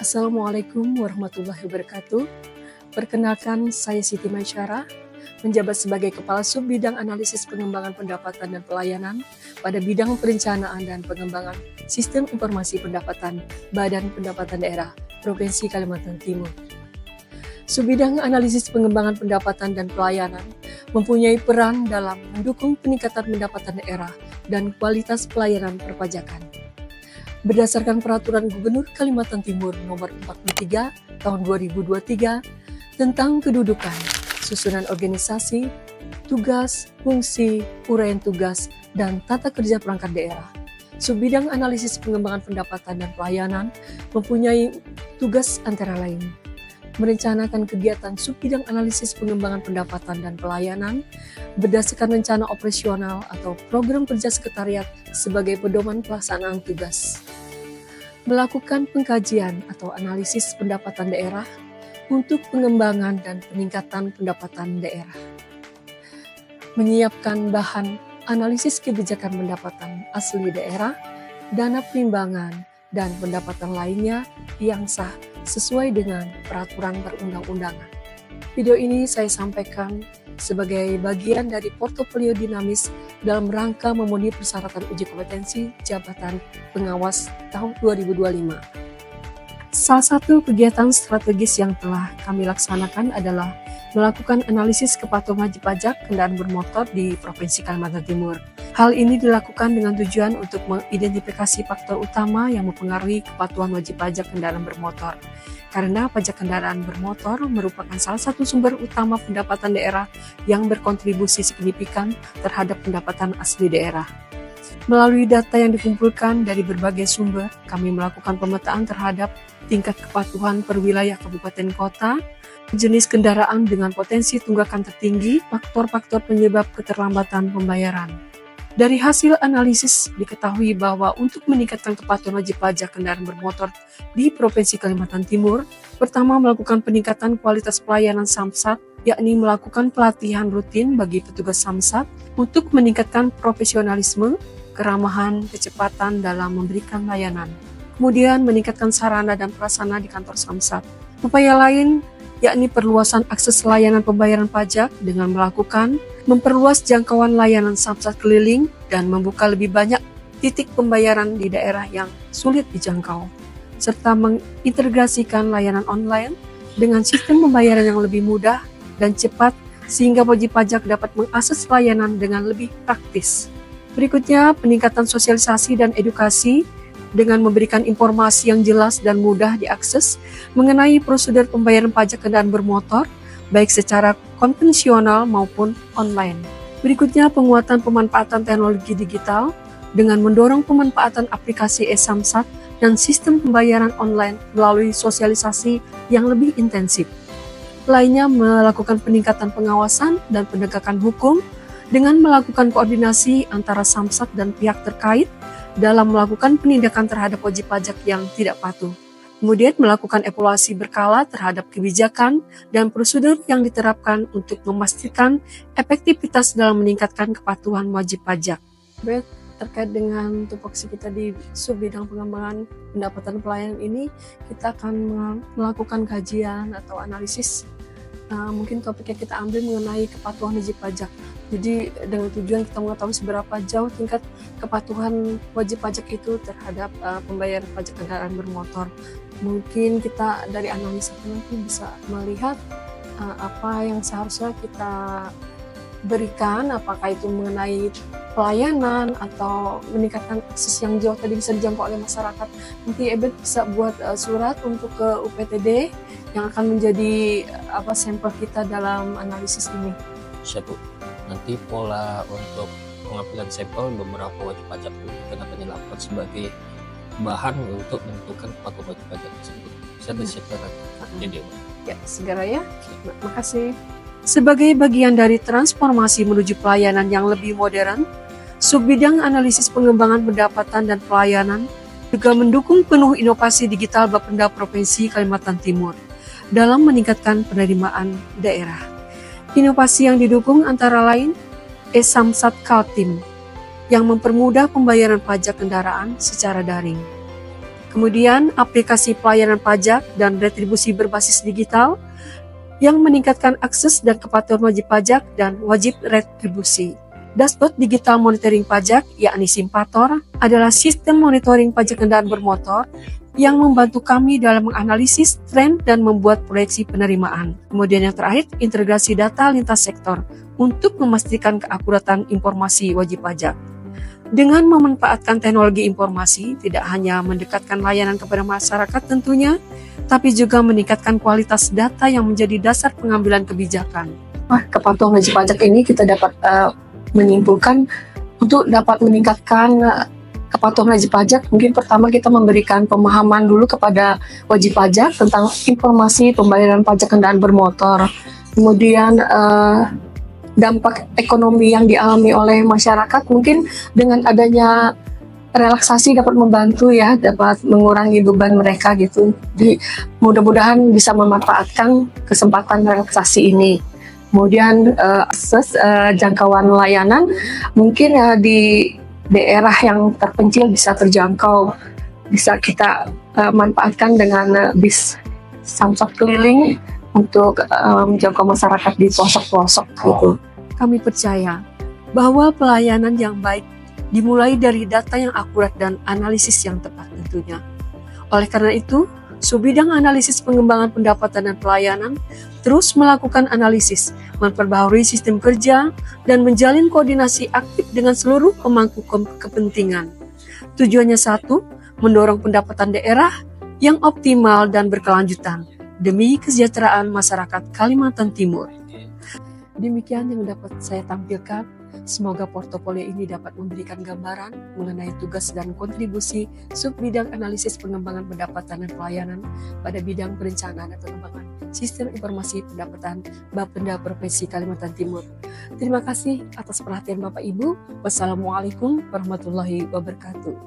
Assalamualaikum warahmatullahi wabarakatuh. Perkenalkan, saya Siti Maisyarah, menjabat sebagai Kepala Sub Bidang Analisis Pengembangan Pendapatan dan Pelayanan pada bidang perencanaan dan pengembangan Sistem Informasi Pendapatan Badan Pendapatan Daerah Provinsi Kalimantan Timur. Subbidang Analisis Pengembangan Pendapatan dan Pelayanan mempunyai peran dalam mendukung peningkatan pendapatan daerah dan kualitas pelayanan perpajakan. Berdasarkan Peraturan Gubernur Kalimantan Timur Nomor 43 Tahun 2023 tentang kedudukan, susunan organisasi, tugas, fungsi, uraian tugas, dan tata kerja perangkat daerah, Subbidang Analisis Pengembangan Pendapatan dan Pelayanan mempunyai tugas antara lain: merencanakan kegiatan Subbidang Analisis Pengembangan Pendapatan dan Pelayanan berdasarkan rencana operasional atau program kerja sekretariat sebagai pedoman pelaksanaan tugas, melakukan pengkajian atau analisis pendapatan daerah untuk pengembangan dan peningkatan pendapatan daerah, menyiapkan bahan analisis kebijakan pendapatan asli daerah, dana perimbangan, dan pendapatan lainnya yang sah sesuai dengan peraturan perundang-undangan. Video ini saya sampaikan sebagai bagian dari portofolio dinamis dalam rangka memenuhi persyaratan uji kompetensi jabatan pengawas tahun 2025. Salah satu kegiatan strategis yang telah kami laksanakan adalah melakukan analisis kepatuhan wajib pajak kendaraan bermotor di Provinsi Kalimantan Timur. Hal ini dilakukan dengan tujuan untuk mengidentifikasi faktor utama yang mempengaruhi kepatuhan wajib pajak kendaraan bermotor. Karena pajak kendaraan bermotor merupakan salah satu sumber utama pendapatan daerah yang berkontribusi signifikan terhadap pendapatan asli daerah. Melalui data yang dikumpulkan dari berbagai sumber, kami melakukan pemetaan terhadap tingkat kepatuhan per wilayah kabupaten kota, jenis kendaraan dengan potensi tunggakan tertinggi, faktor-faktor penyebab keterlambatan pembayaran. Dari hasil analisis diketahui bahwa untuk meningkatkan kepatuhan wajib pajak kendaraan bermotor di Provinsi Kalimantan Timur, pertama melakukan peningkatan kualitas pelayanan Samsat, yakni melakukan pelatihan rutin bagi petugas Samsat untuk meningkatkan profesionalisme, keramahan, kecepatan dalam memberikan layanan. Kemudian meningkatkan sarana dan prasarana di kantor Samsat. Upaya lain yakni perluasan akses layanan pembayaran pajak dengan melakukan memperluas jangkauan layanan Samsat keliling dan membuka lebih banyak titik pembayaran di daerah yang sulit dijangkau, serta mengintegrasikan layanan online dengan sistem pembayaran yang lebih mudah dan cepat sehingga wajib pajak dapat mengakses layanan dengan lebih praktis. Berikutnya, peningkatan sosialisasi dan edukasi dengan memberikan informasi yang jelas dan mudah diakses mengenai prosedur pembayaran pajak kendaraan bermotor, baik secara konvensional maupun online. Berikutnya, penguatan pemanfaatan teknologi digital dengan mendorong pemanfaatan aplikasi e-Samsat dan sistem pembayaran online melalui sosialisasi yang lebih intensif. Lainnya, melakukan peningkatan pengawasan dan penegakan hukum dengan melakukan koordinasi antara Samsat dan pihak terkait dalam melakukan penindakan terhadap wajib pajak yang tidak patuh. Kemudian melakukan evaluasi berkala terhadap kebijakan dan prosedur yang diterapkan untuk memastikan efektivitas dalam meningkatkan kepatuhan wajib pajak. Terkait dengan tupoksi kita di subbidang pengembangan pendapatan pelayanan ini, kita akan melakukan kajian atau analisis. Mungkin topik yang kita ambil mengenai kepatuhan wajib pajak. Jadi dengan tujuan kita mengetahui seberapa jauh tingkat kepatuhan wajib pajak itu terhadap pembayaran pajak kendaraan bermotor. Mungkin kita dari analisa nanti bisa melihat apa yang seharusnya kita berikan, apakah itu mengenai pelayanan atau meningkatkan akses yang jauh tadi bisa dijangkau oleh masyarakat. Nanti Ebet bisa buat surat untuk ke UPTD yang akan menjadi sampel kita dalam analisis ini. Siap, Bu. Nanti pola untuk pengambilan sampel beberapa wajib pajak itu akan dilakukan sebagai bahan untuk menentukan kepatuhan wajib pajak tersebut. Bisa disiapkan nanti. Ya, segera ya. Makasih. Sebagai bagian dari transformasi menuju pelayanan yang lebih modern, Subbidang Analisis Pengembangan Pendapatan dan Pelayanan juga mendukung penuh inovasi digital Bapenda Provinsi Kalimantan Timur dalam meningkatkan penerimaan daerah. Inovasi yang didukung antara lain e-Samsat Kaltim yang mempermudah pembayaran pajak kendaraan secara daring. Kemudian aplikasi pelayanan pajak dan retribusi berbasis digital yang meningkatkan akses dan kepatuhan wajib pajak dan wajib retribusi. Dashboard digital monitoring pajak, yakni Simpator, adalah sistem monitoring pajak kendaraan bermotor yang membantu kami dalam menganalisis tren dan membuat proyeksi penerimaan. Kemudian yang terakhir, integrasi data lintas sektor untuk memastikan keakuratan informasi wajib pajak. Dengan memanfaatkan teknologi informasi, tidak hanya mendekatkan layanan kepada masyarakat tentunya, tapi juga meningkatkan kualitas data yang menjadi dasar pengambilan kebijakan. Kepatuhan wajib pajak ini kita dapat menyimpulkan untuk dapat meningkatkan kepatuhan wajib pajak. Mungkin pertama kita memberikan pemahaman dulu kepada wajib pajak tentang informasi pembayaran pajak kendaraan bermotor. Kemudian dampak ekonomi yang dialami oleh masyarakat, mungkin dengan adanya relaksasi dapat membantu ya, dapat mengurangi beban mereka gitu. Jadi mudah-mudahan bisa memanfaatkan kesempatan relaksasi ini. Kemudian akses jangkauan layanan mungkin di daerah yang terpencil bisa terjangkau, bisa kita manfaatkan dengan bis samsat keliling untuk menjangkau masyarakat di pelosok-pelosok gitu. Kami percaya bahwa pelayanan yang baik dimulai dari data yang akurat dan analisis yang tepat tentunya. Oleh karena itu, Subbidang Analisis Pengembangan Pendapatan dan Pelayanan terus melakukan analisis, memperbaharui sistem kerja, dan menjalin koordinasi aktif dengan seluruh pemangku kepentingan. Tujuannya satu, mendorong pendapatan daerah yang optimal dan berkelanjutan demi kesejahteraan masyarakat Kalimantan Timur. Demikian yang dapat saya tampilkan. Semoga portofolio ini dapat memberikan gambaran mengenai tugas dan kontribusi Subbidang Analisis Pengembangan Pendapatan dan Pelayanan pada bidang perencanaan dan pengembangan Sistem Informasi Pendapatan Bapenda Provinsi Kalimantan Timur. Terima kasih atas perhatian Bapak Ibu. Wassalamualaikum warahmatullahi wabarakatuh.